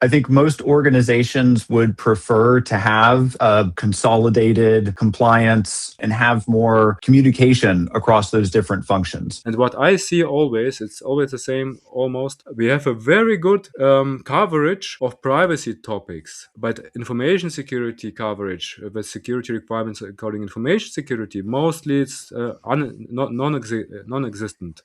I think most organizations would prefer to have a consolidated compliance and have more communication across those different functions. And what I see always, it's always the same almost. We have a very good coverage of privacy topics, but information security coverage with security requirements according information security, mostly it's non-existent.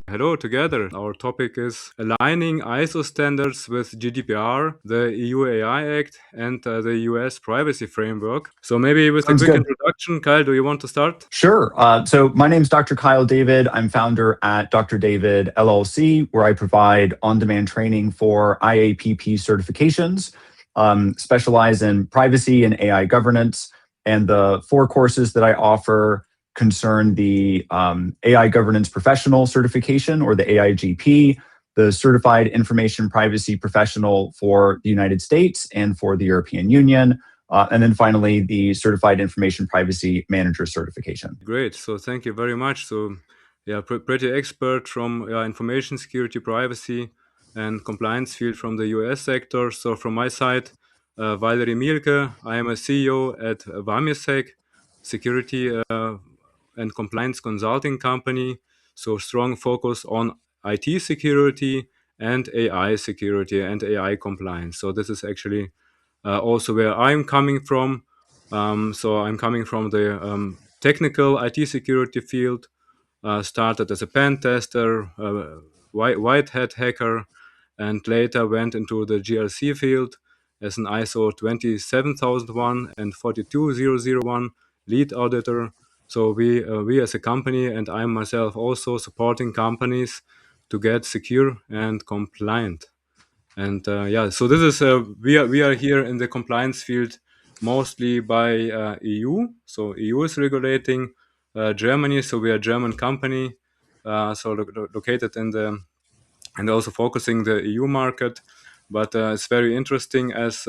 Hello together. Our topic is aligning ISO standards with GDPR, the EU AI Act, and the US privacy framework. So maybe with a Sounds quick good. introduction, Kyle, do you want to start? Sure. So my name's Dr. Kyle David. I'm founder at Dr. David LLC, where I provide on-demand training for IAPP certifications, specialize in privacy and AI governance. And the 4 courses that I offer concern the AI Governance Professional Certification, or the AIGP, the Certified Information Privacy Professional for the United States and for the European Union, and then finally, the Certified Information Privacy Manager Certification. Great. So thank you very much. So yeah, pretty expert from information security, privacy, and compliance field from the US sector. So from my side, Valery Mielke, I am a CEO at VamiSec, security and compliance consulting company. So strong focus on IT security and AI security and AI compliance. So this is actually also where I'm coming from. So I'm coming from the technical IT security field. Started as a pen tester, white hat hacker, and later went into the GRC field as an ISO 27001 and 42001 lead auditor. So we as a company, and I myself also, supporting companies to get secure and compliant. And yeah, so this is we are here in the compliance field mostly by EU. So EU is regulating Germany. So we are a German company, so located in the, and also focusing the EU market. But it's very interesting as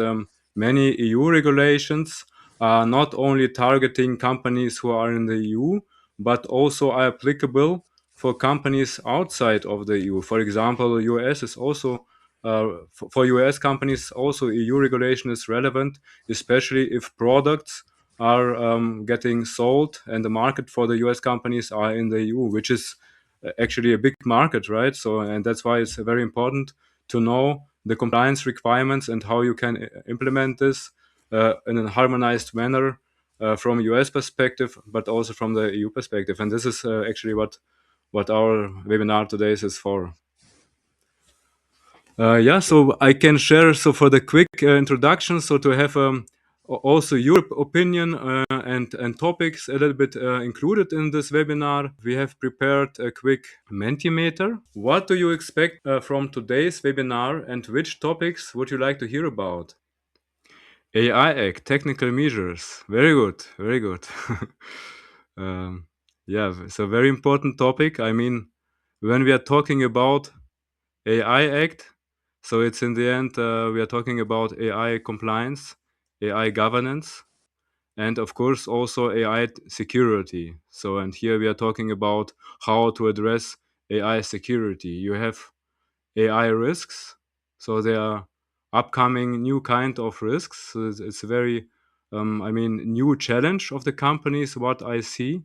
many EU regulations are not only targeting companies who are in the EU, but also are applicable for companies outside of the EU. For example, US is also for US companies also EU regulation is relevant, especially if products are getting sold and the market for the US companies are in the EU, which is actually a big market, right? So, and that's why it's very important to know the compliance requirements and how you can implement this in a harmonized manner from a US perspective, but also from the EU perspective. And this is actually what our webinar today is for. Yeah, so I can share. So for the quick introduction, so to have also your opinion and topics a little bit included in this webinar, we have prepared a quick Mentimeter. What do you expect from today's webinar, and which topics would you like to hear about? AI Act, technical measures. Very good, very good. Yeah, so very important topic. I mean, when we are talking about AI Act, so it's in the end, we are talking about AI compliance, AI governance, and of course also AI security. So, and here we are talking about how to address AI security. You have AI risks, so there are upcoming new kind of risks. So it's a very, I mean, new challenge of the companies. What I see.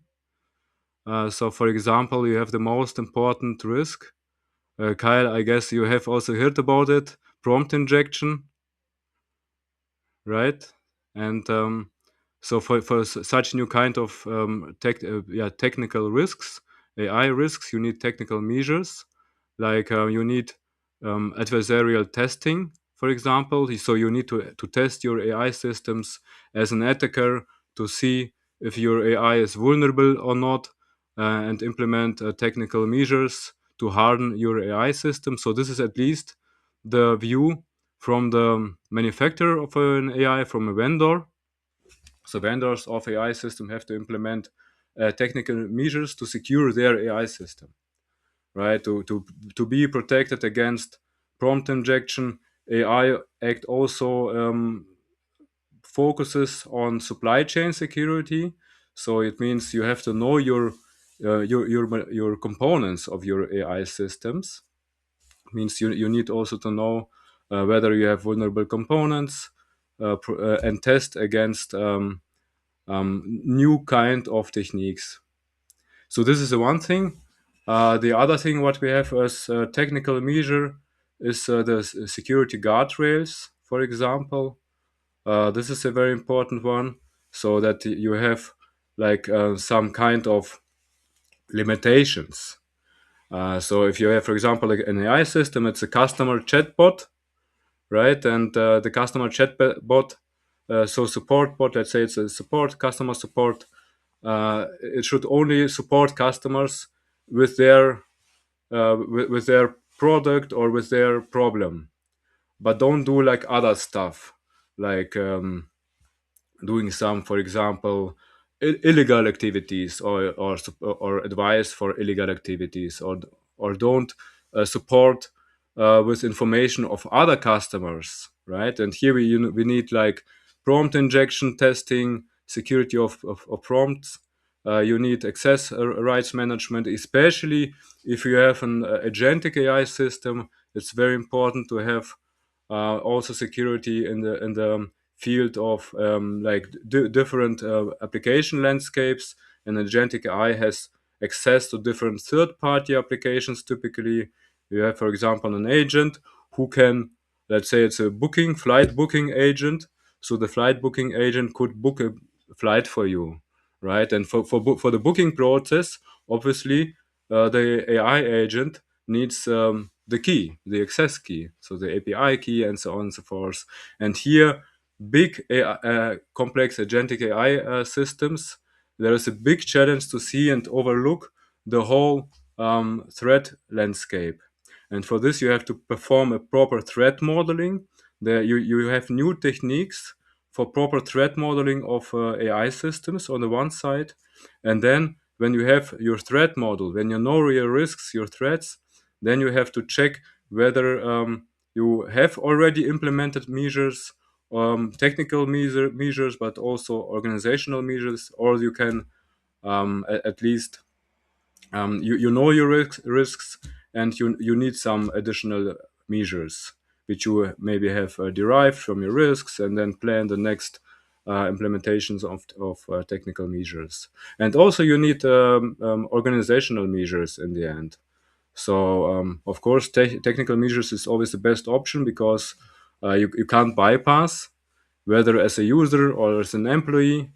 So, for example, you have the most important risk. Kyle, I guess you have also heard about it, prompt injection, right? And so for such new kind of technical risks, AI risks, you need technical measures, like you need adversarial testing, for example. So you need to test your AI systems as an attacker to see if your AI is vulnerable or not, and implement technical measures to harden your AI system. So this is at least the view from the manufacturer of an AI, from a vendor. So vendors of AI system have to implement technical measures to secure their AI system, right? To be protected against prompt injection. AI Act also focuses on supply chain security. So it means you have to know your your components of your AI systems. Means you need also to know whether you have vulnerable components and test against new kind of techniques. So this is the one thing. The other thing what we have as a technical measure is the security guardrails, for example. This is a very important one, so that you have like some kind of limitations. So if you have, for example, like an AI system, it's a customer chatbot, right? And the customer chatbot, so support bot, let's say it's a support, customer support, it should only support customers with with their product or with their problem, but don't do like other stuff, like doing some, for example, illegal activities or advice for illegal activities, or don't support with information of other customers, right? And here we need like prompt injection testing, security of prompts. You need access rights management, especially if you have an agentic AI system. It's very important to have also security in the field of like different application landscapes. And agentic AI has access to different third-party applications. Typically, you have, for example, an agent who can, let's say, it's a flight booking agent. So the flight booking agent could book a flight for you, right? And for the booking process, obviously, the AI agent needs the key, the access key, so the API key, and so on and so forth. And here, big AI, complex agentic AI systems, there is a big challenge to see and overlook the whole threat landscape. And for this, you have to perform a proper threat modeling. There, you have new techniques for proper threat modeling of AI systems on the one side. And then when you have your threat model, when you know your risks, your threats, then you have to check whether you have already implemented measures, technical measures, but also organizational measures, or you can at least you know your risks, and you need some additional measures which you maybe have derived from your risks, and then plan the next implementations of technical measures. And also you need organizational measures in the end. So of course, technical measures is always the best option, because you can't bypass, whether as a user or as an employee.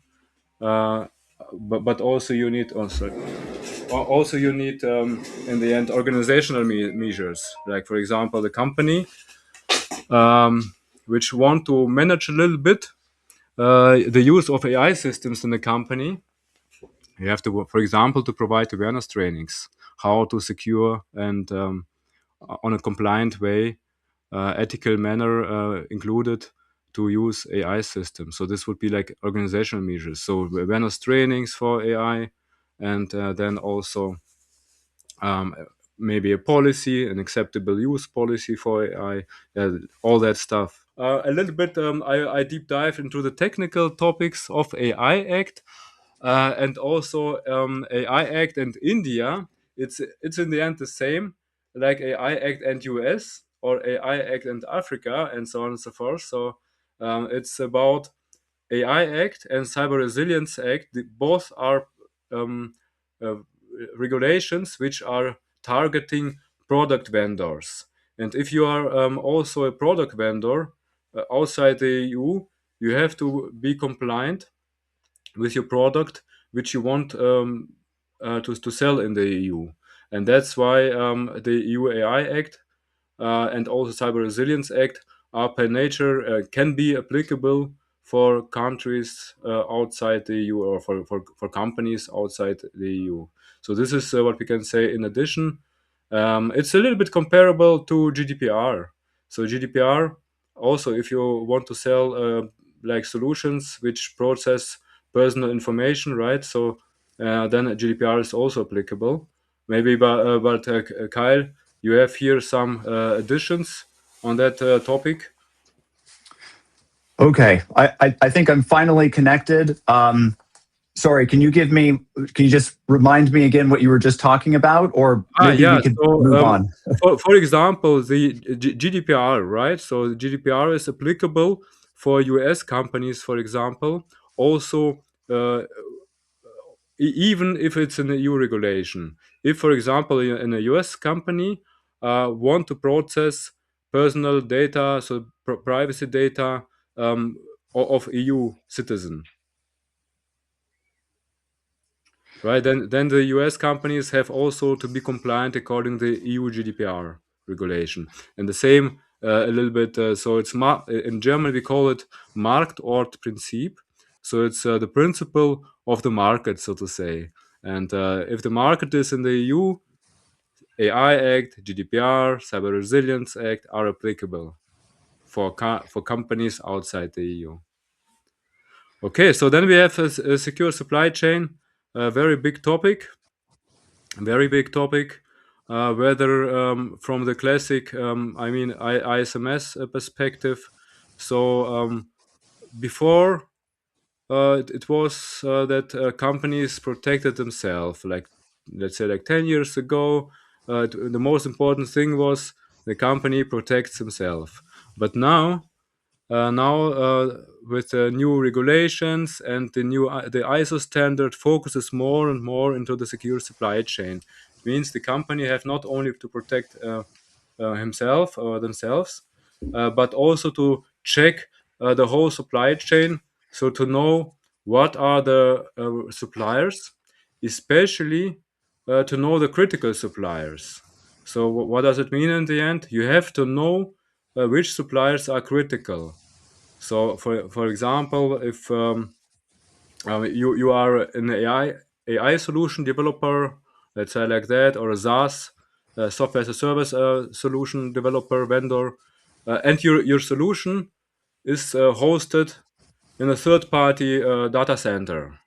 Uh, but also you need also you need in the end organizational measures, like for example the company which want to manage a little bit the use of AI systems in the company. You have to, for example, to provide awareness trainings, how to secure and on a compliant way, ethical manner included, to use AI systems. So this would be like organizational measures. So awareness trainings for AI, and then also um, maybe a policy, an acceptable use policy for AI, all that stuff. A little bit, I deep dive into the technical topics of AI Act, and also AI Act and India. It's in the end the same, like AI Act and US, or AI Act and Africa, and so on and so forth. So it's about AI Act and Cyber Resilience Act. Both are um, uh, regulations which are targeting product vendors. And if you are also a product vendor outside the EU, you have to be compliant with your product which you want to sell in the EU. And that's why the EU AI Act and also Cyber Resilience Act are per nature can be applicable for countries outside the EU, or for companies outside the EU. So this is what we can say in addition. It's a little bit comparable to GDPR. So GDPR also, if you want to sell like solutions which process personal information, right? So then GDPR is also applicable. Maybe, but Kyle, you have here some additions on that topic. Okay, I think I'm finally connected. Sorry, can you just remind me again what you were just talking about? Or maybe Yeah. we could So, move on. for example, the GDPR, right? So the GDPR is applicable for US companies, for example. Also, uh, even if it's an EU regulation. If, for example, in a US company want to process personal data, so privacy data of EU citizen, right? Then the US companies have also to be compliant according to the EU GDPR regulation. And the same a little bit. So it's in German we call it Marktort-Prinzip. So it's the principle of the market, so to say. And if the market is in the EU, AI Act, GDPR, Cyber Resilience Act are applicable for companies outside the EU. Okay, so then we have a secure supply chain, a very big topic. Whether from the classic, ISMS perspective. So before it was that companies protected themselves. Like, let's say, like 10 years ago, the most important thing was the company protects himself. But now, with new regulations and the ISO standard focuses more and more into the secure supply chain. It means the company have not only to protect himself or themselves, but also to check the whole supply chain. So to know what are the suppliers, especially to know the critical suppliers. So what does it mean in the end? You have to know which suppliers are critical. So, for example, if you are an AI solution developer, let's say like that, or a SaaS, software as a service solution developer vendor, and your solution is hosted in a third party data center,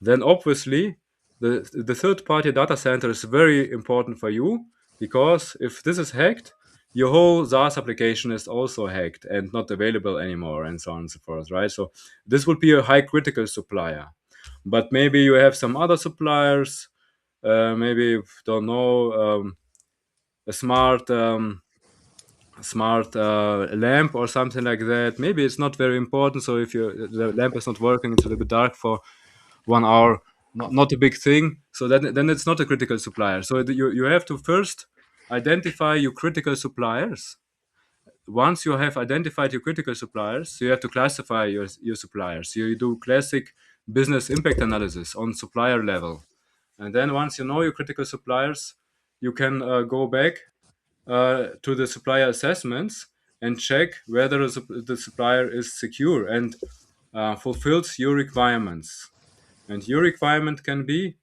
then obviously the third party data center is very important for you, because if this is hacked, your whole SaaS application is also hacked and not available anymore, and so on and so forth, right? So this would be a high critical supplier. But maybe you have some other suppliers, maybe, don't know, a smart lamp or something like that. Maybe it's not very important. So if the lamp is not working, it's a little bit dark for 1 hour, not a big thing. So then it's not a critical supplier. So you have to first identify your critical suppliers. Once you have identified your critical suppliers, you have to classify your suppliers. You do classic business impact analysis on supplier level. And then once you know your critical suppliers, you can go back to the supplier assessments and check whether the supplier is secure and fulfills your requirements. And your requirement can be,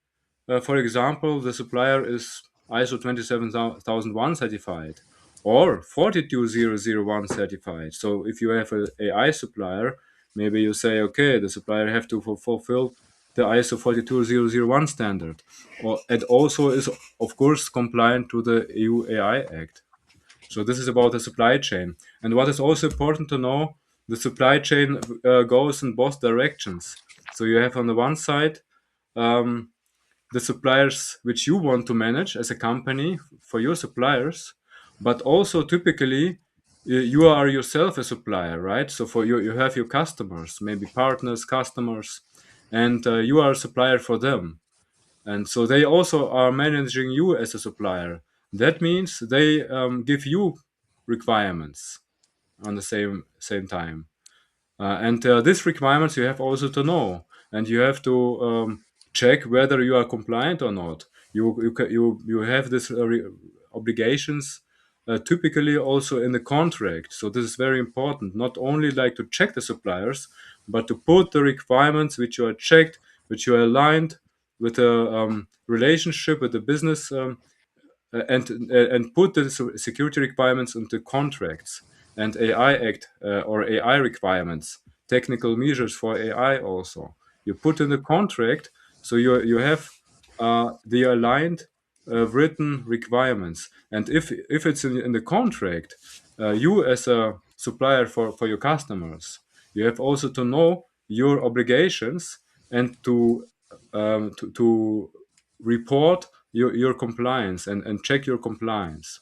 for example, the supplier is ISO 27001 certified or 42001 certified. So if you have an AI supplier, maybe you say, okay, the supplier have to fulfill the ISO 42001 standard, and also is, of course, compliant to the EU AI Act. So this is about the supply chain. And what is also important to know, the supply chain goes in both directions. So you have on the one side um, the suppliers which you want to manage as a company for your suppliers, but also typically you are yourself a supplier, right? So for you have your customers, maybe partners, customers, and you are a supplier for them. And so they also are managing you as a supplier. That means they give you requirements on the same time. And these requirements you have also to know, and you have to check whether you are compliant or not. You have these obligations typically also in the contract. So this is very important. Not only like to check the suppliers, but to put the requirements which you are checked, which you are aligned with the relationship with the business, and put the security requirements into contracts and AI Act or AI requirements, technical measures for AI also. You put in the contract, so you have the aligned written requirements. And if it's in the contract, you as a supplier for your customers, you have also to know your obligations and to report your compliance and check your compliance.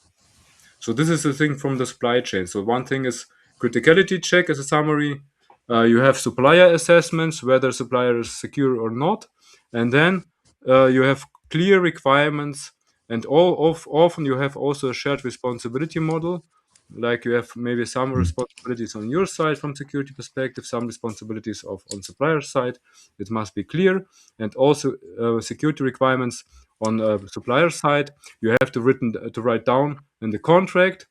So this is the thing from the supply chain. So one thing is criticality check as a summary. You have supplier assessments, whether supplier is secure or not, and then you have clear requirements. And often you have also a shared responsibility model. Like you have maybe some responsibilities on your side from security perspective, some responsibilities on supplier side. It must be clear, and also security requirements on supplier side. You have to write down in the contract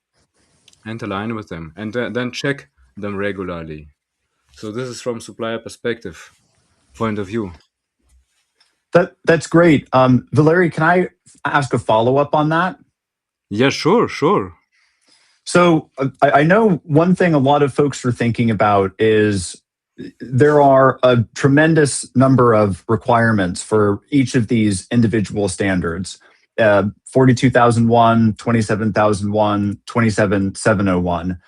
and align with them, and then check them regularly. So this is from supplier perspective point of view. That's great. Valery, can I ask a follow up on that? Yeah, sure. So I know one thing a lot of folks are thinking about is there are a tremendous number of requirements for each of these individual standards. 42,001, 27,001, 27,701.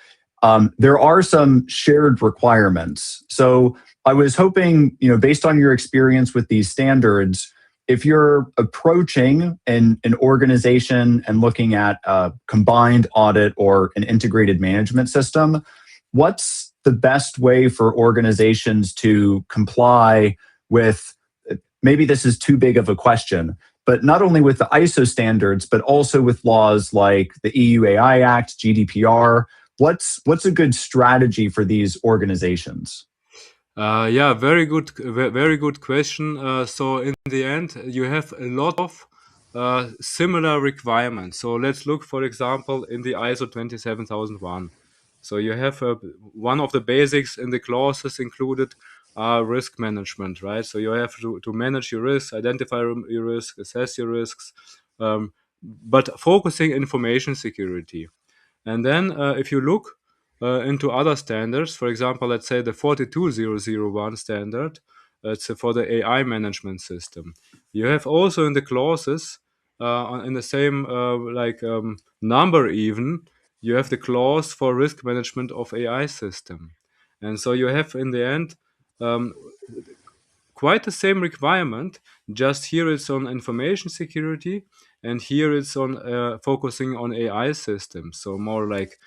There are some shared requirements. So I was hoping, based on your experience with these standards, if you're approaching an organization and looking at a combined audit or an integrated management system, what's the best way for organizations to comply with, maybe this is too big of a question, but not only with the ISO standards, but also with laws like the EU AI Act, GDPR? What's a good strategy for these organizations? Yeah, very good question. So in the end, you have a lot of similar requirements. So let's look, for example, in the ISO 27001. So you have one of the basics in the clauses included are risk management, right? So you have to manage your risks, identify your risk, assess your risks, but focusing information security. And then if you look into other standards, for example, let's say the 42001 standard, it's for the AI management system. You have also in the clauses, in the same number even, you have the clause for risk management of AI system. And so you have in the end um, quite the same requirement, just here it's on information security, and here it's on focusing on AI systems. So more like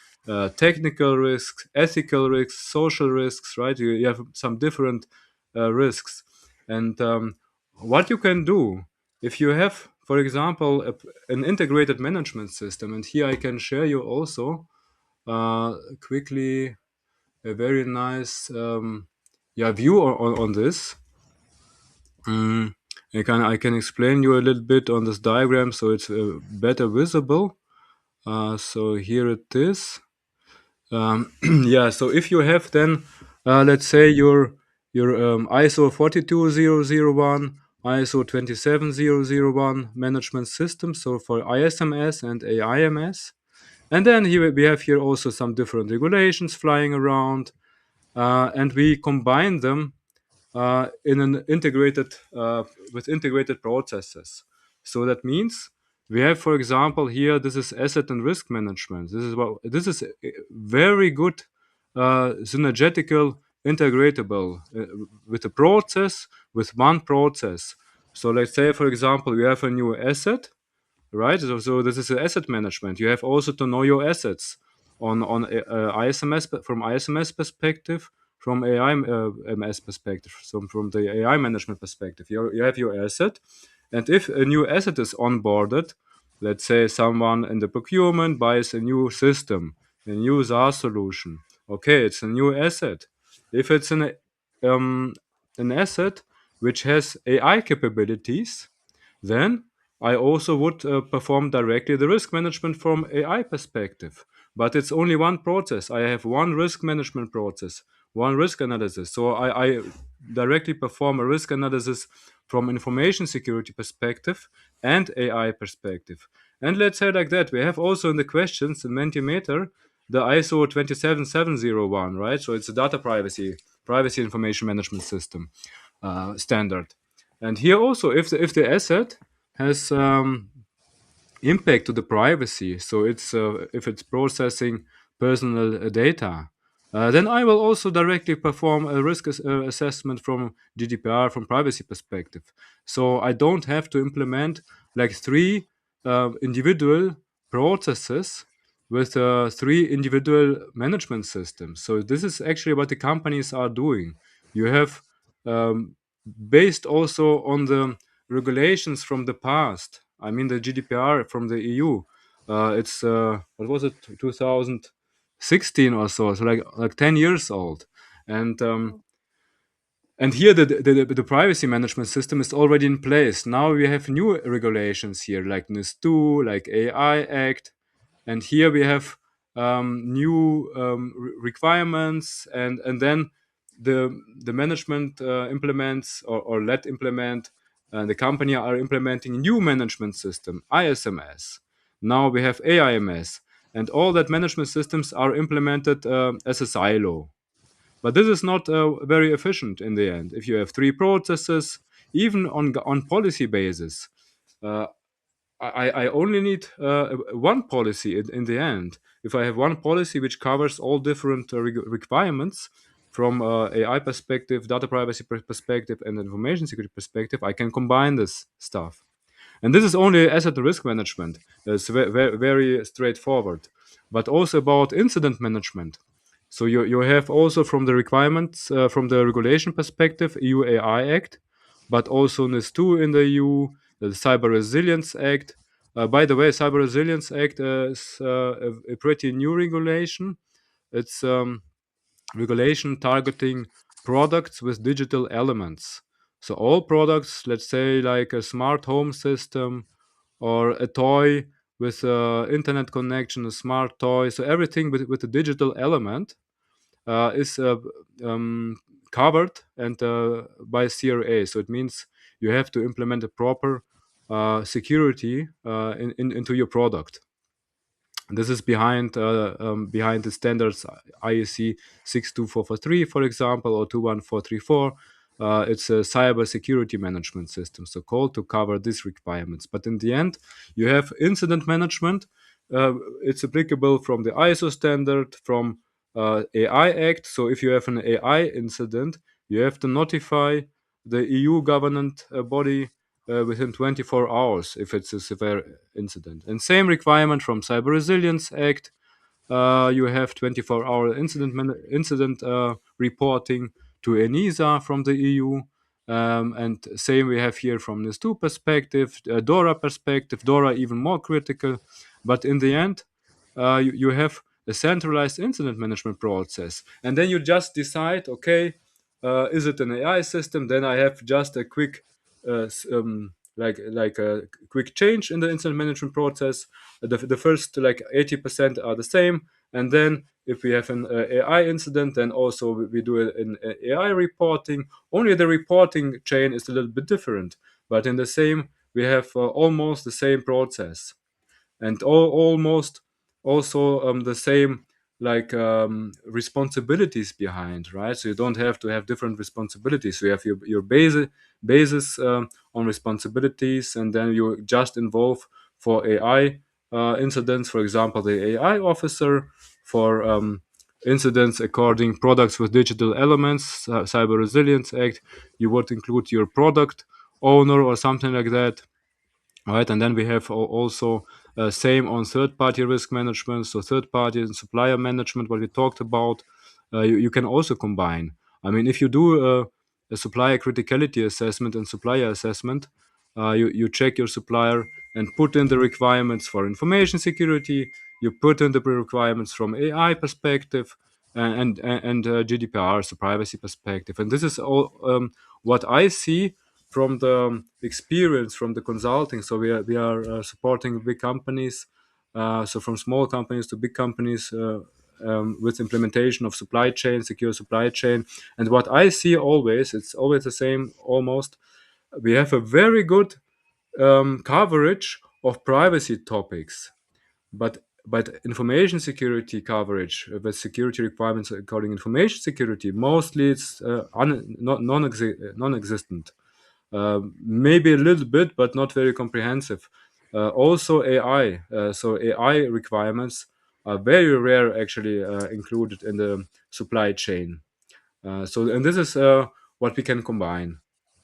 technical risks, ethical risks, social risks, right? You have some different risks. And what you can do if you have, for example, an integrated management system, and here I can share you also quickly a very nice view on this. Mm, I can explain you a little bit on this diagram so it's better visible. So here it is. Yeah. So if you have then, let's say your ISO 42001, ISO 27001 management system. So for ISMS and AIMS, and then here we have here also some different regulations flying around, and we combine them in an integrated with integrated processes. So that means we have, for example, here this is asset and risk management. This is a very good synergetical integratable with a process with one process. So let's say, for example, we have a new asset, right? So this is asset management. You have also to know your assets on ISMS from ISMS perspective, from AI MS perspective, so from the AI management perspective. You have your asset, and if a new asset is onboarded, let's say someone in the procurement buys a new system, a new SaaS solution. Okay, it's a new asset. If it's um, an asset which has AI capabilities, then I also would perform directly the risk management from AI perspective. But it's only one process. I have one risk management process, one risk analysis. So I directly perform a risk analysis from information security perspective and AI perspective. And let's say like that, we have also in the questions in Mentimeter the ISO 27701, right? So it's a data privacy information management system standard. And here also, if the asset has impact to the privacy, so it's if it's processing personal data, Then I will also directly perform a risk assessment from GDPR, from privacy perspective. So I don't have to implement like three individual processes with three individual management systems. So this is actually what the companies are doing. You have um, based also on the regulations from the past. I mean the GDPR from the EU. It's what was it, 2016 or so, so like 10 years old, and and here the privacy management system is already in place. Now we have new regulations here, like NIS2, like AI Act, and here we have new requirements, and then the management implements or let implement, the company are implementing new management system, ISMS. Now we have AIMS, and all that management systems are implemented as a silo. But this is not very efficient in the end. If you have three processes, even on policy basis, uh, I only need one policy in the end. If I have one policy which covers all different requirements from AI perspective, data privacy perspective, and information security perspective, I can combine this stuff. And this is only asset risk management. It's very straightforward. But also about incident management. So you have also from the requirements, from the regulation perspective, EU AI Act, but also NIS2 in the EU, the Cyber Resilience Act. By the way, Cyber Resilience Act is a pretty new regulation. It's regulation targeting products with digital elements. So all products, let's say like a smart home system or a toy with internet connection, a smart toy. So everything with a digital element is covered and by CRA. So it means you have to implement a proper security into your product. This is behind the standards IEC 62443, for example, or 21434. It's a cyber security management system, so called, to cover these requirements. But in the end, you have incident management. It's applicable from the ISO standard, from AI Act. So if you have an AI incident, you have to notify the EU government body within 24 hours if it's a severe incident. And same requirement from Cyber Resilience Act. You have 24-hour incident reporting to ENISA from the EU. And same we have here from NIS2 perspective, DORA perspective, DORA even more critical. But in the end, you have a centralized incident management process. And then you just decide, okay, is it an AI system? Then I have just a quick like a quick change in the incident management process. The first like 80% are the same, and then if we have an AI incident, then also we do it in AI reporting. Only the reporting chain is a little bit different, but in the same we have almost the same process, and almost also the same like responsibilities behind, right? So you don't have to have different responsibilities. So you have your basis on responsibilities, and then you just involve for AI incidents, for example, the AI officer, for incidents according products with digital elements, Cyber Resilience Act, you would include your product owner or something like that. Right, and then we have also same on third-party risk management, so third-party and supplier management. What we talked about, you can also combine. I mean, if you do a supplier criticality assessment and supplier assessment, you check your supplier and put in the requirements for information security. You put in the requirements from AI perspective and GDPR, so privacy perspective. And this is all what I see from the experience from the consulting. So we are supporting big companies, so from small companies to big companies, with implementation of supply chain, secure supply chain. And what I see always, it's always the same almost. We have a very good coverage of privacy topics, but information security coverage with security requirements according information security, mostly it's non-existent. Maybe a little bit, but not very comprehensive. Also AI. So AI requirements are very rare actually included in the supply chain. And this is what we can combine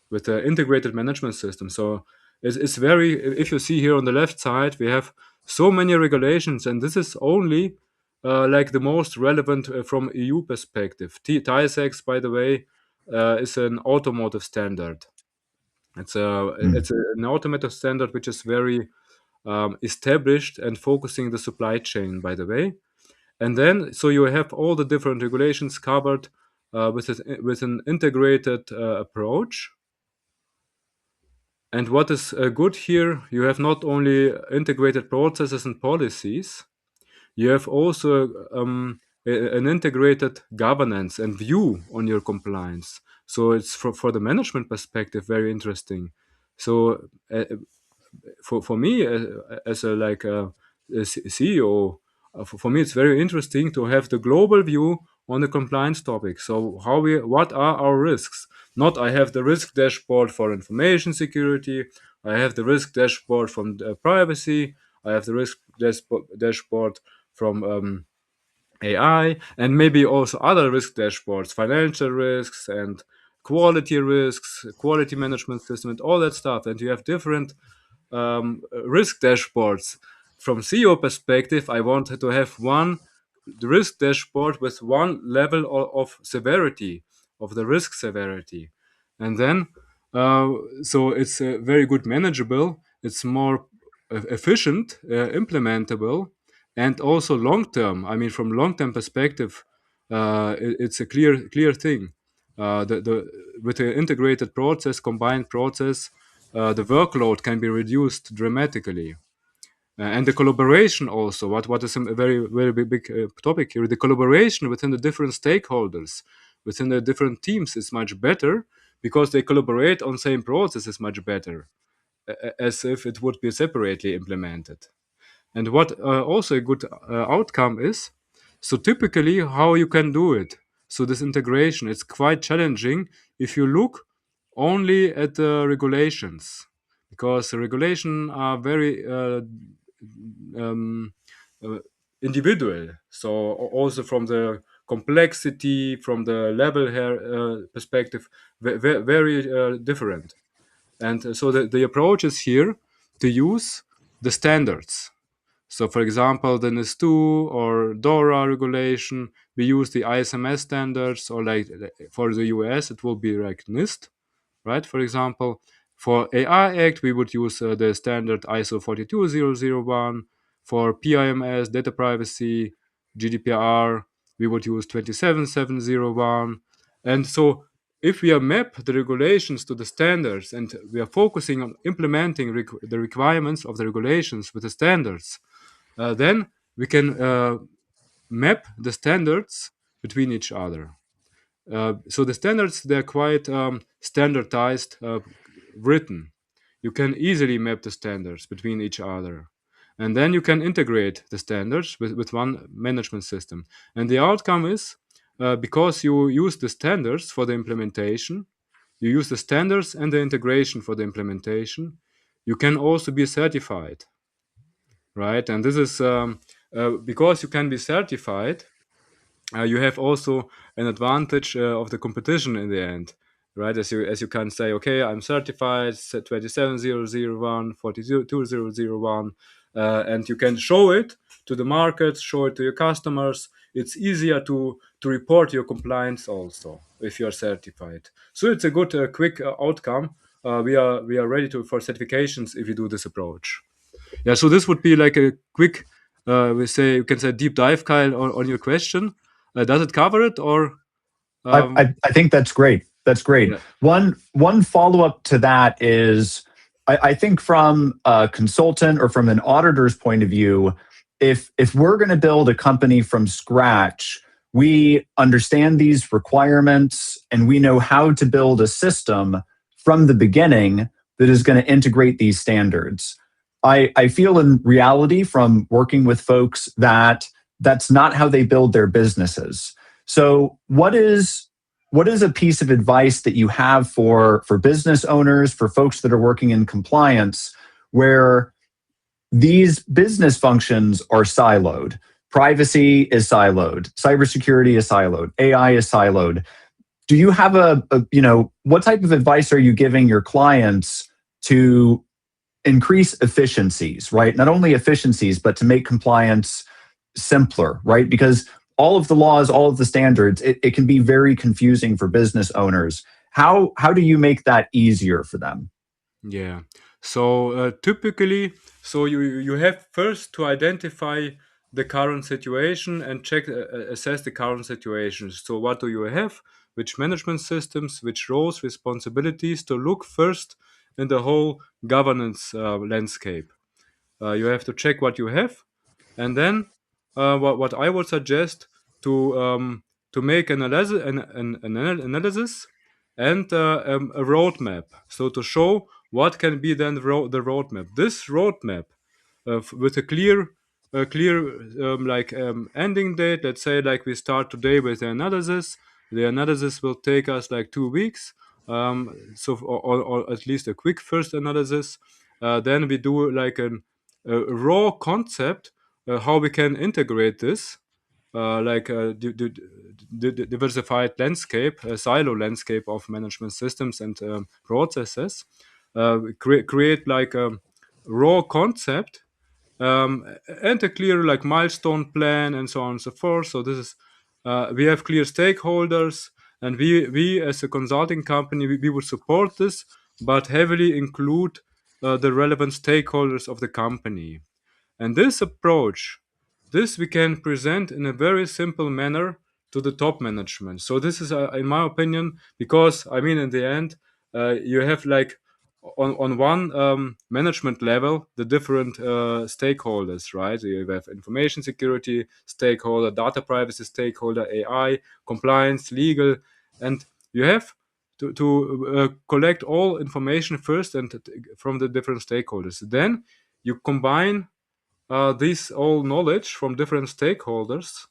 with the integrated management system. So it's very, if you see here on the left side, we have so many regulations, and this is only like the most relevant from EU perspective. TISAX, by the way, is an automotive standard. It's an automotive standard which is very established and focusing the supply chain, by the way. And then, so you have all the different regulations covered with an integrated approach. And what is good here, you have not only integrated processes and policies, you have also an integrated governance and view on your compliance. So it's for the management perspective very interesting. So for me as a like a CEO, for me it's very interesting to have the global view on the compliance topic. So what are our risks? Not I have the risk dashboard for information security, I have the risk dashboard from privacy, I have the risk dashboard from AI, and maybe also other risk dashboards, financial risks and quality risks, quality management system, and all that stuff. And you have different risk dashboards. From CEO perspective, I wanted to have the risk dashboard with one level of severity, of the risk severity. And then, so it's very good manageable, it's more efficient, implementable, and also long term. I mean, from long term perspective, it's a clear thing. With the integrated process, combined process, the workload can be reduced dramatically. And the collaboration also, what is a very big topic here, the collaboration within the different stakeholders, within the different teams is much better because they collaborate on same process is much better, as if it would be separately implemented. And what also a good outcome is, so typically how you can do it. So this integration, it's quite challenging if you look only at the regulations, because the regulations are very um, uh, individual. So also from the complexity, from the level here perspective, very different. And so the approach is here to use the standards. So, for example, the NIS2 or DORA regulation, we use the ISMS standards, or like for the US, it will be like NIST, right? For example, for AI Act, we would use the standard ISO 42001. For PIMS, data privacy, GDPR, we would use 27701. And so, if we map the regulations to the standards and we are focusing on implementing the requirements of the regulations with the standards, then we can map the standards between each other. So the standards, they're quite standardized, written. You can easily map the standards between each other. And then you can integrate the standards with one management system. And the outcome is, because you use the standards for the implementation, you use the standards and the integration for the implementation, you can also be certified, right? And this is because you can be certified, you have also an advantage of the competition in the end, right? As you can say, okay, I'm certified 27001, 42001, and you can show it to the market, show it to your customers. It's easier to report your compliance also if you are certified. So it's a good quick outcome. We are ready for certifications if you do this approach. Yeah, so this would be like a quick, you can say deep dive, Kyle, on your question. Does it cover it, or? I think that's great. That's great. Yeah. One follow up to that is, I think from a consultant or from an auditor's point of view, if we're going to build a company from scratch, we understand these requirements and we know how to build a system from the beginning that is going to integrate these standards. I feel in reality from working with folks that that's not how they build their businesses. So what is a piece of advice that you have for business owners, for folks that are working in compliance, where these business functions are siloed? privacy is siloed, cybersecurity is siloed, AI is siloed. Do you have what type of advice are you giving your clients to increase efficiencies, right? Not only efficiencies, but to make compliance simpler, right? Because all of the laws, all of the standards, it can be very confusing for business owners. How do you make that easier for them? Yeah. So typically, so you have first to identify the current situation and assess the current situation. So what do you have? Which management systems? Which roles, responsibilities? To look first in the whole governance landscape. You have to check what you have, and then what I would suggest to make an analysis and a roadmap. So to show what can be then the roadmap. This roadmap with a clear ending date. Let's say like we start today with the analysis. The analysis will take us like 2 weeks. Or at least a quick first analysis. Then we do like a raw concept how we can integrate this diversified landscape, a silo landscape of management systems and processes. Create like a raw concept and a clear like milestone plan and so on and so forth. So this is we have clear stakeholders, and we as a consulting company we would support this, but heavily include the relevant stakeholders of the company. And this approach, this we can present in a very simple manner to the top management. So this is, in my opinion, because I mean, in the end, you have like on one management level the different stakeholders, right? You have information security stakeholder, data privacy stakeholder, AI, compliance, legal, and you have to collect all information first and from the different stakeholders. Then you combine this all knowledge from different stakeholders.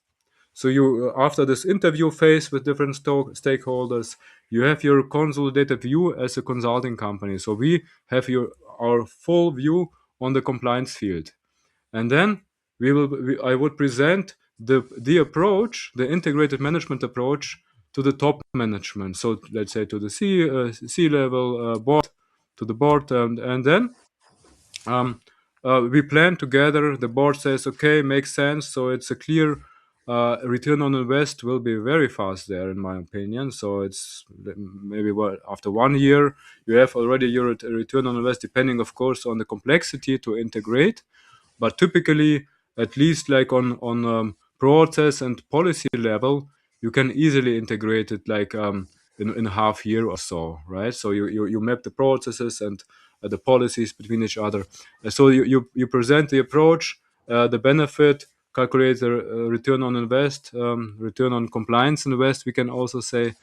So you, after this interview phase with different stakeholders, you have your consolidated view as a consulting company. So we have our full view on the compliance field, and then I would present the approach, the integrated management approach, to the top management. So let's say to the C level board, to the board, and then um, we plan together. The board says, okay, makes sense. So it's a clear return on invest will be very fast there, in my opinion. So it's maybe after 1 year, you have already your return on invest, depending, of course, on the complexity to integrate. But typically, at least like on process and policy level, you can easily integrate it like in a half year or so, right? So you map the processes and the policies between each other. So you present the approach, the benefit, calculate the return on invest, return on compliance invest, we can also say.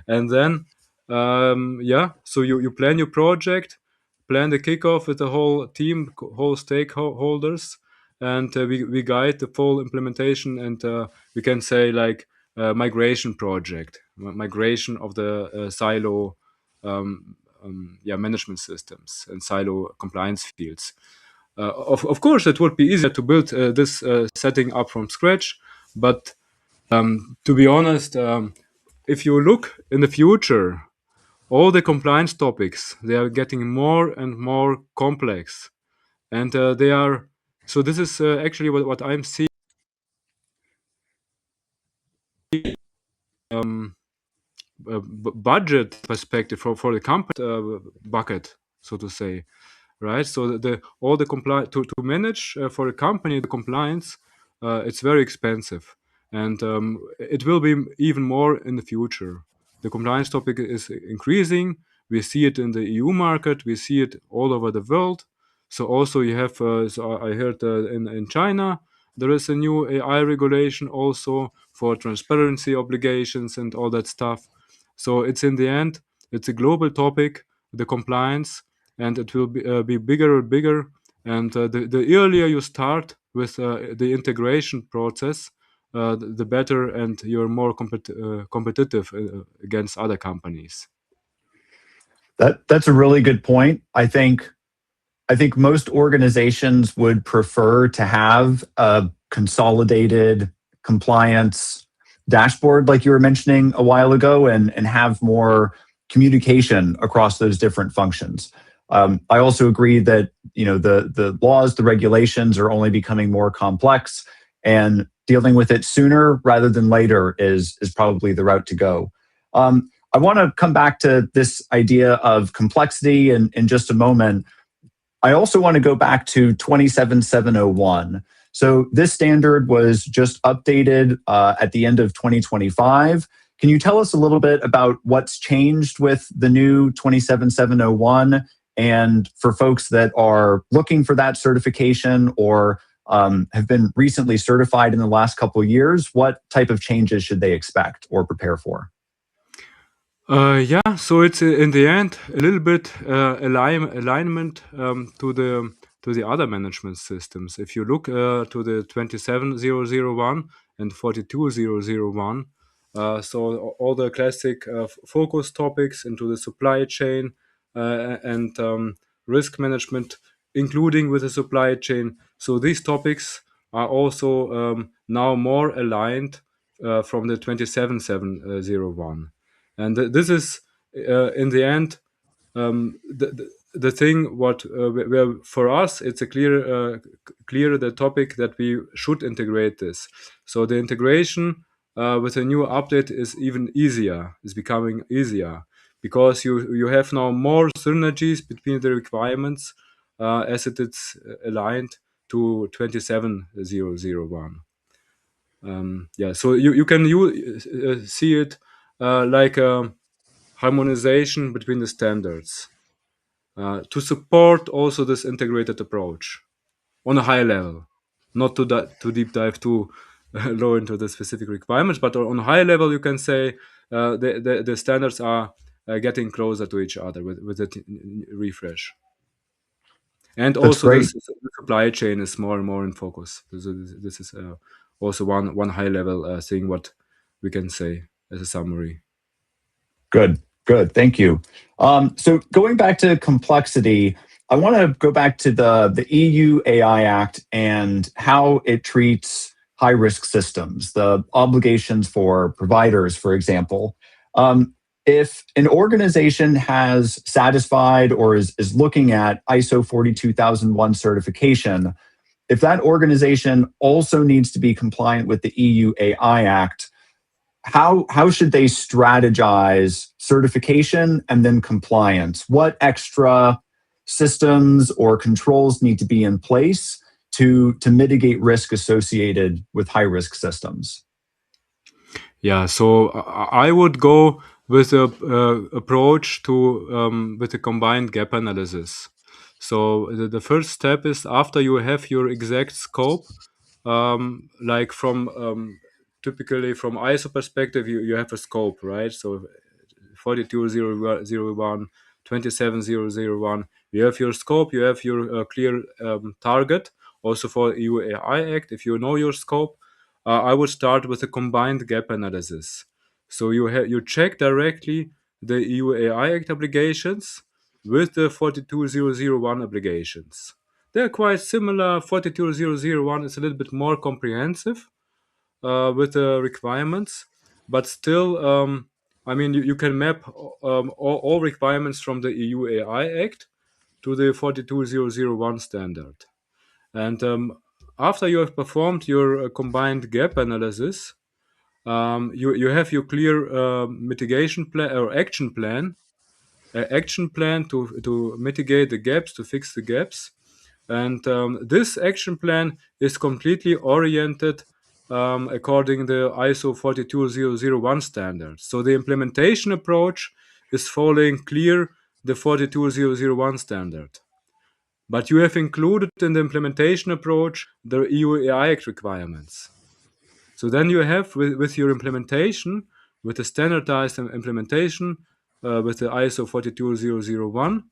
And then, so you plan your project, plan the kickoff with the whole team, whole stakeholders, and we guide the full implementation, and we can say like migration project, migration of the silo management systems and silo compliance fields. Of course, it would be easier to build this setting up from scratch, but to be honest, if you look in the future, all the compliance topics, they are getting more and more complex, and they are. So this is actually what I'm seeing. Um, Budget perspective for the company bucket, so to say, right? So the all the compliance to manage for a company the compliance, it's very expensive, and it will be even more in the future. The compliance topic is increasing. We see it in the EU market. We see it all over the world. So also you have. So I heard in China there is a new AI regulation also for transparency obligations and all that stuff. So it's in the end, it's a global topic, the compliance, and it will be bigger and bigger. And the earlier you start with the integration process, the better, and you're more competitive against other companies. That's a really good point. I think most organizations would prefer to have consolidated compliance dashboard like you were mentioning a while ago and have more communication across those different functions. I also agree that the laws, the regulations are only becoming more complex, and dealing with it sooner rather than later is probably the route to go. I want to come back to this idea of complexity in just a moment. I also want to go back to 27701. So this standard was just updated at the end of 2025. Can you tell us a little bit about what's changed with the new 27701? And for folks that are looking for that certification or have been recently certified in the last couple of years, what type of changes should they expect or prepare for? Yeah, so it's in the end a little bit alignment to the other management systems. If you look to the 27001 and 42001, so all the classic focus topics into the supply chain and risk management, including with the supply chain. So these topics are also now more aligned from the 27701. And this is in the end the thing what where for us it's a clear the topic that we should integrate this. So the integration with a new update is even easier, is becoming easier, because you have now more synergies between the requirements as it is aligned to 27001. Yeah, so you can see it like a harmonization between the standards to support also this integrated approach on a high level, not to deep dive too low into the specific requirements, but on a high level you can say the standards are getting closer to each other with the refresh. And That's also great. the supply chain is more and more in focus. This is also one high level thing what we can say as a summary. Good, good. Thank you. So going back to complexity, I want to go back to the EU AI Act and how it treats high risk systems, the obligations for providers, for example. If an organization has satisfied or is looking at ISO 42001 certification, if that organization also needs to be compliant with the EU AI Act, how should they strategize certification and then compliance? What extra systems or controls need to be in place to mitigate risk associated with high risk systems? Yeah, so I would go with a approach to with a combined gap analysis. So the first step is, after you have your exact scope, like from typically from ISO perspective, you have a scope, right? So 42001, 27001, you have your scope, you have your clear target. Also for EU AI Act, if you know your scope, I would start with a combined gap analysis. So you check directly the EU AI Act obligations with the 42001 obligations. They're quite similar. 42001 is a little bit more comprehensive with the requirements, but still, I mean, you can map all requirements from the EU AI Act to the 42001 standard. And after you have performed your combined gap analysis, you have your clear mitigation plan or action plan to mitigate the gaps, to fix the gaps. And this action plan is completely oriented according the ISO 42001 standard. So the implementation approach is following clear the 42001 standard. But you have included in the implementation approach the EU AI Act requirements. So then you have with your implementation, with the standardized implementation with the ISO 42001,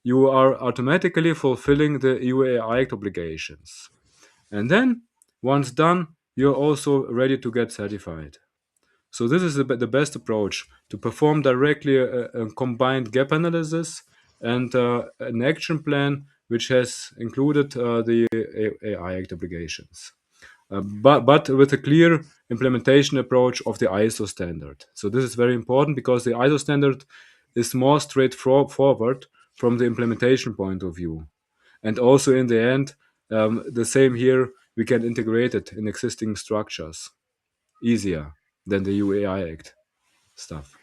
you are automatically fulfilling the EU AI Act obligations. And then, once done, you're also ready to get certified. So this is the best approach, to perform directly a combined gap analysis and an action plan which has included the AI Act obligations. but with a clear implementation approach of the ISO standard. So this is very important because the ISO standard is more straightforward from the implementation point of view. And also in the end, the same here, we can integrate it in existing structures easier than the UAI Act stuff.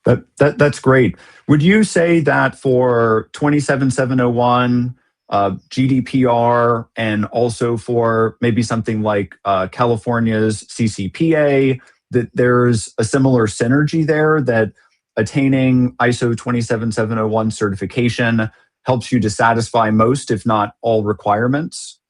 That's great. Would you say that for 27701, GDPR, and also for maybe something like California's CCPA, that there's a similar synergy there, that attaining ISO 27701 certification helps you to satisfy most, if not all, requirements?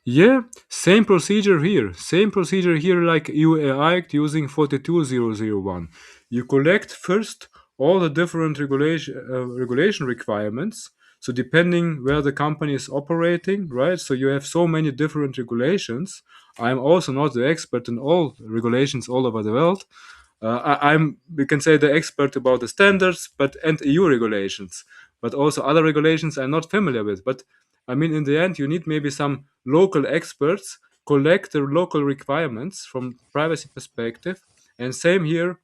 Yeah, same procedure here. Same procedure here like UAI Act using 42001. You collect first all the different regulation requirements. So depending where the company is operating, right? So you have so many different regulations. I'm also not the expert in all regulations all over the world. I'm, we can say, the expert about the standards, but and EU regulations, but also other regulations I'm not familiar with. But I mean, in the end, you need maybe some local experts collect the local requirements from privacy perspective, and same here,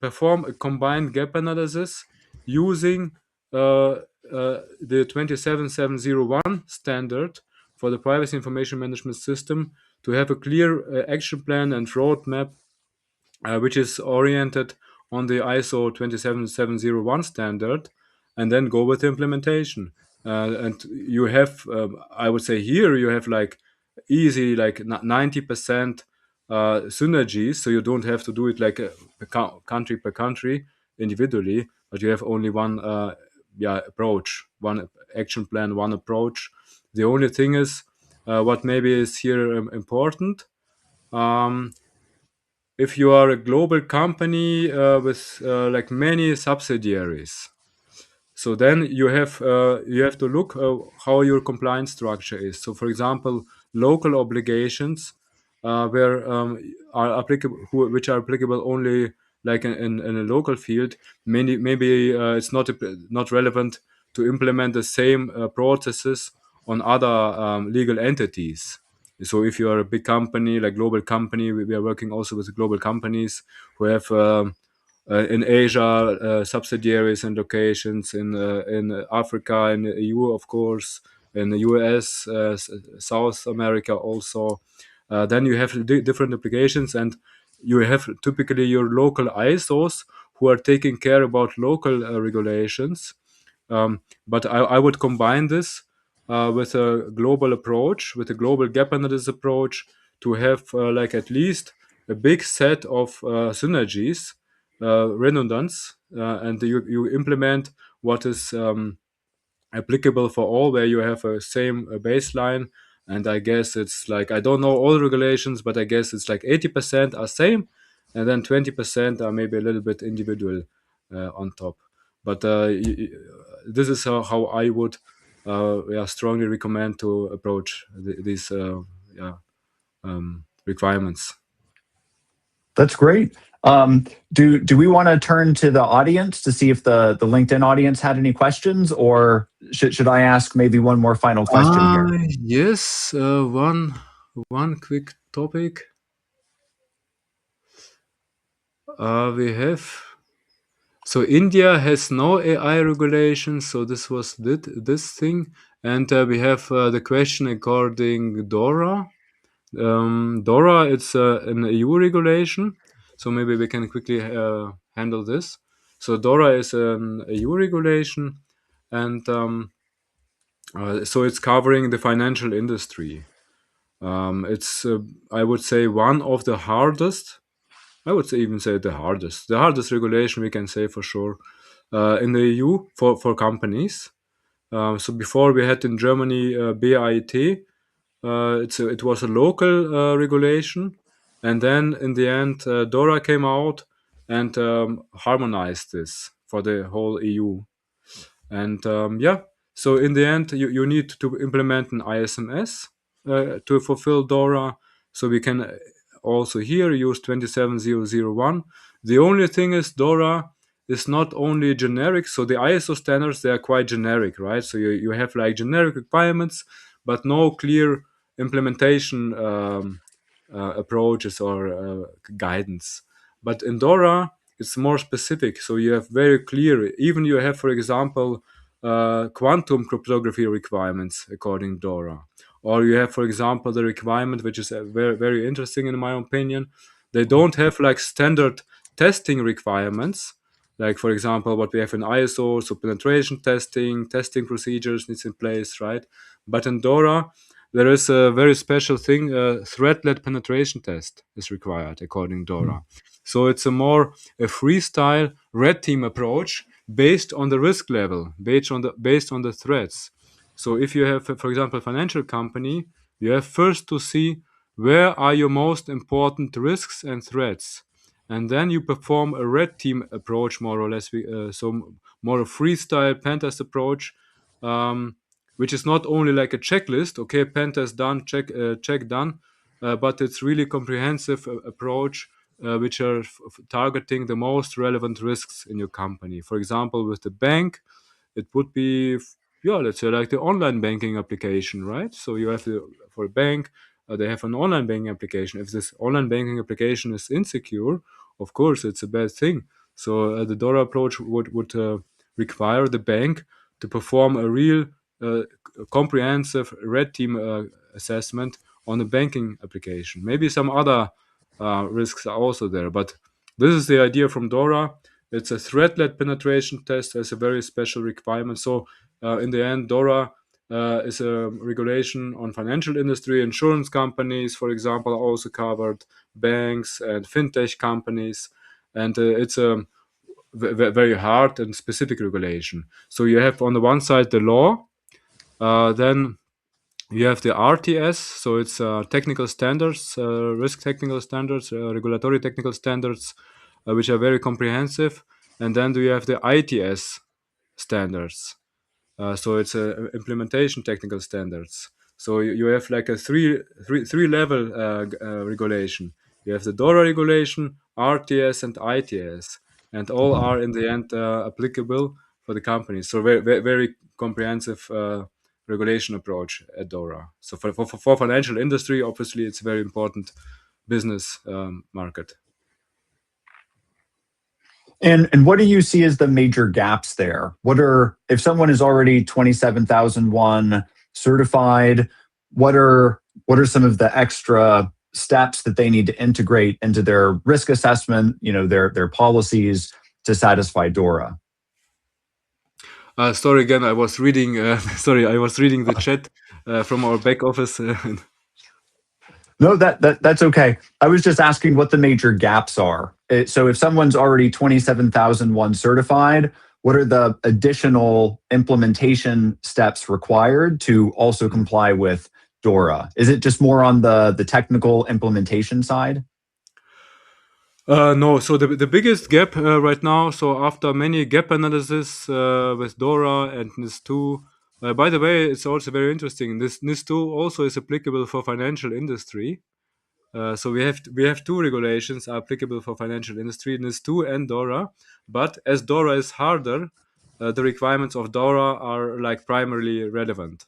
perform a combined gap analysis using the 27701 standard for the privacy information management system to have a clear action plan and roadmap which is oriented on the ISO 27701 standard, and then go with the implementation. And you have, I would say, here you have like easy like 90% synergies, so you don't have to do it like country per country individually, but you have only one approach, one action plan, one approach. The only thing is, what maybe is here important. Um, if you are a global company with like many subsidiaries, so then you have to look how your compliance structure is. So for example, local obligations where are applicable, which are applicable only like in a local field. Maybe it's not relevant to implement the same processes on other legal entities. So if you are a big company, like global company, we are working also with global companies who have in Asia subsidiaries and locations in Africa, in the EU, of course, in the US, South America also. Then you have different applications, and you have typically your local ISOs who are taking care about local regulations. But I would combine this with a global approach, with a global gap analysis approach, to have like at least a big set of synergies, redundance, and you implement what is applicable for all, where you have a same baseline. And I guess it's like, I don't know all regulations, but I guess it's like 80% are same, and then 20% are maybe a little bit individual on top. But this is how I would strongly recommend to approach these requirements. That's great. Do we want to turn to the audience to see if the LinkedIn audience had any questions, or should I ask maybe one more final question here? Yes, one quick topic. We have, so India has no AI regulations, so this was this thing, and we have the question according DORA. DORA, it's an EU regulation, so maybe we can quickly handle this. So DORA is an EU regulation, and so it's covering the financial industry. It's I would say one of the hardest. I would say even say the hardest regulation we can say for sure in the EU for companies. So before we had in Germany BIT, it was a local regulation, and then in the end DORA came out and harmonized this for the whole EU. And so in the end, you need to implement an ISMS to fulfill DORA. So we can also here use 27001. The only thing is DORA is not only generic. So the ISO standards, they are quite generic, right? So you have like generic requirements, but no clear implementation approaches or guidance. But in DORA, it's more specific. So you have very clear, even you have, for example, quantum cryptography requirements according to DORA. Or you have, for example, the requirement, which is very, very interesting in my opinion. They don't have like standard testing requirements, like for example, what we have in ISO, so penetration testing procedures needs in place, right? But in DORA, there is a very special thing, a threat-led penetration test is required according to DORA. So it's a freestyle red team approach based on the risk level, based on the threats. So if you have, for example, a financial company, you have first to see where are your most important risks and threats, and then you perform a red team approach, more or less. So more a freestyle pen test approach, um, which is not only like a checklist. Okay, pen test done, check done, but it's really comprehensive approach, which are targeting the most relevant risks in your company. For example, with the bank, it would be, yeah, let's say like the online banking application, right? So you have for a bank, they have an online banking application. If this online banking application is insecure, of course it's a bad thing. So the DORA approach would require the bank to perform a real comprehensive red team assessment on the banking application. Maybe some other risks are also there, but this is the idea from DORA. It's a threat-led penetration test as a very special requirement. So in the end, DORA is a regulation on financial industry. Insurance companies, for example, are also covered, banks and fintech companies, and it's a very hard and specific regulation. So you have on the one side the law, then you have the RTS, so it's technical standards, risk technical standards, regulatory technical standards, which are very comprehensive. And then do you have the ITS standards? So it's implementation technical standards. So you have like a three level regulation. You have the DORA regulation, RTS, and ITS, and all are in the end applicable for the companies. So very comprehensive regulation approach at DORA. So for financial industry, obviously, it's a very important business market. And what do you see as the major gaps there? If someone is already 27001 certified, what are some of the extra steps that they need to integrate into their risk assessment, their policies to satisfy DORA? Sorry again, I was reading. Sorry, I was reading the chat from our back office. No, that's okay. I was just asking what the major gaps are. So if someone's already 27001 certified, what are the additional implementation steps required to also comply with DORA? Is it just more on the technical implementation side? No, so the biggest gap right now, so after many gap analysis with DORA and NIS2, by the way, it's also very interesting. This NIS2 also is applicable for financial industry. So we have two regulations are applicable for financial industry, NIS2 and DORA. But as DORA is harder, the requirements of DORA are like primarily relevant,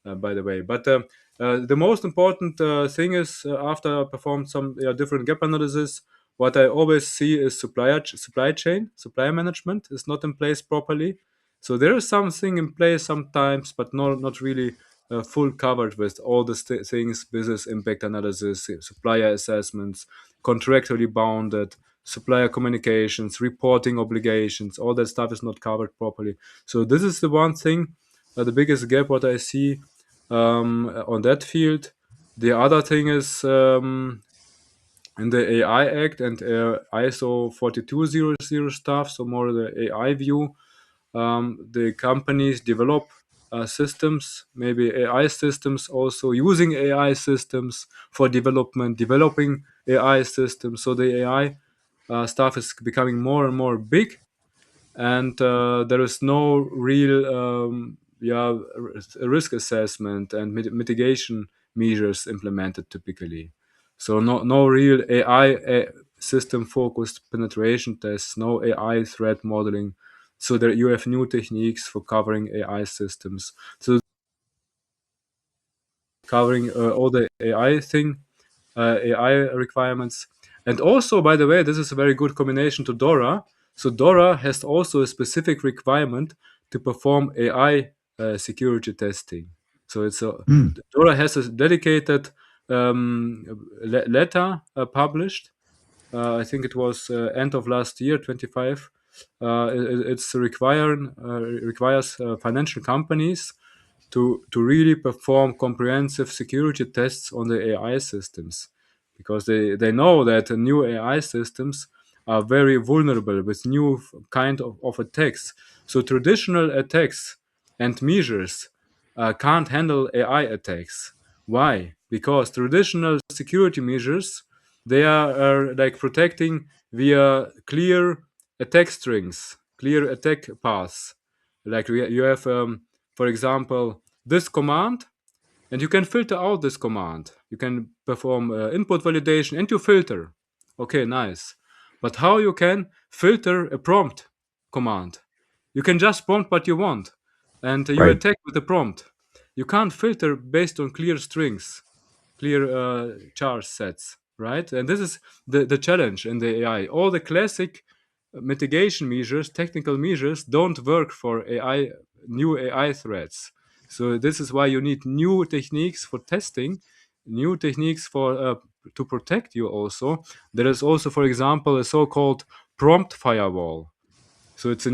by the way. But the most important thing is after I performed some different gap analysis, what I always see is supply management is not in place properly. So there is something in place sometimes, but not really full covered with all the things: business impact analysis, supplier assessments, contractually bounded, supplier communications, reporting obligations. All that stuff is not covered properly. So this is the one thing, the biggest gap what I see on that field. The other thing is in the AI Act and ISO 4200 stuff, so more the AI view. The companies develop systems, maybe AI systems, also using AI systems for developing AI systems. So the AI stuff is becoming more and more big, and there is no real risk assessment and mitigation measures implemented typically. So no real AI system focused penetration tests, no AI threat modeling. So there you have new techniques for covering AI systems. So covering all the AI requirements. And also, by the way, this is a very good combination to DORA. So DORA has also a specific requirement to perform AI security testing. So DORA has a dedicated letter published. I think it was end of last year, 25. It's requires financial companies to really perform comprehensive security tests on the AI systems, because they know that new AI systems are very vulnerable with new kind of attacks. So traditional attacks and measures can't handle AI attacks. Why? Because traditional security measures, they are like protecting via clear attack strings, clear attack paths. Like you have, for example, this command, and you can filter out this command. You can perform input validation and you filter. Okay, nice. But how you can filter a prompt command? You can just prompt what you want, and you Right. attack with the prompt. You can't filter based on clear strings, clear char sets, right? And this is the challenge in the AI. All the classic mitigation measures, technical measures, don't work for AI, new AI threats. So this is why you need new techniques for testing, new techniques for to protect you. Also, there is also, for example, a so-called prompt firewall. So it's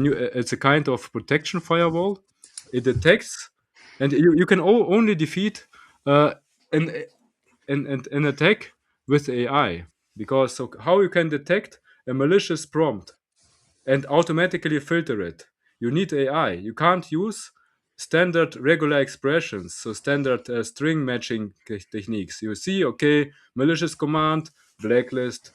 a kind of protection firewall. It detects, and you can only defeat an, an attack with AI, because so how you can detect a malicious prompt and automatically filter it. You need AI. You can't use standard regular expressions, so standard string matching techniques. You see, okay, malicious command, blacklist,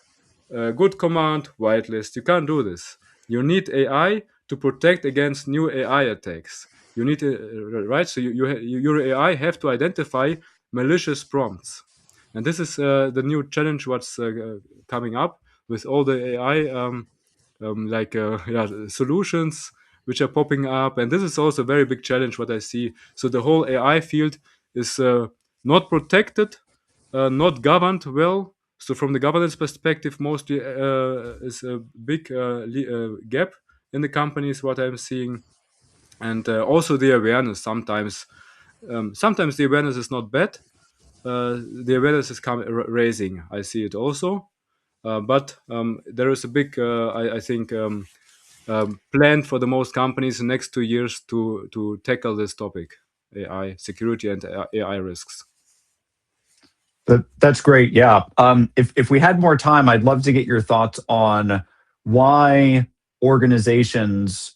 good command, whitelist. You can't do this. You need AI to protect against new AI attacks. You need right. So your AI have to identify malicious prompts, and this is the new challenge. What's coming up with all the AI solutions which are popping up, and this is also a very big challenge what I see. So the whole AI field is not protected, not governed well. So from the governance perspective, mostly is a big gap in the companies what I'm seeing, and also the awareness. Sometimes the awareness is not bad. The awareness is raising. I see it also, but there is a big, I think, plan for the most companies in the next 2 years to tackle this topic, AI security and AI risks. That's great. Yeah. If we had more time, I'd love to get your thoughts on why organizations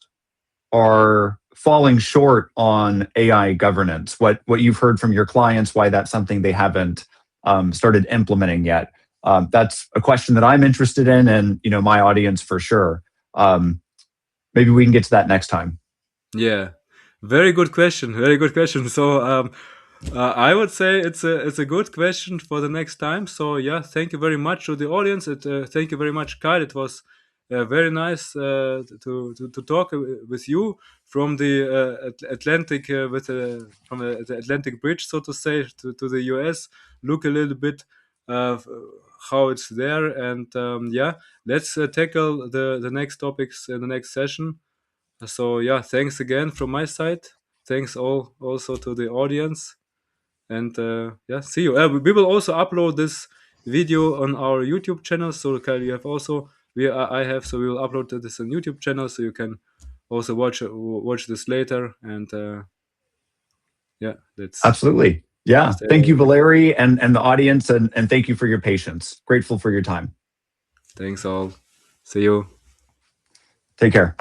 are falling short on AI governance. What you've heard from your clients, why that's something they haven't started implementing yet. That's a question that I'm interested in, and my audience for sure. Maybe we can get to that next time. Yeah, very good question. Very good question. So I would say it's a good question for the next time. So yeah, thank you very much to the audience. Thank you very much, Kyle. It was very nice to talk with you from the Atlantic from the Atlantic Bridge, so to say, to the US. Look a little bit how it's there, and yeah, let's tackle the next topics in the next session. So yeah, thanks again from my side. Thanks all also to the audience, and yeah, see you. We will also upload this video on our YouTube channel. So Kyle, you have also I have, so we will upload this on YouTube channel, so you can also watch this later. And yeah, that's Absolutely. Yeah. Thank you, Valeri, and the audience, and thank you for your patience. Grateful for your time. Thanks all. See you. Take care.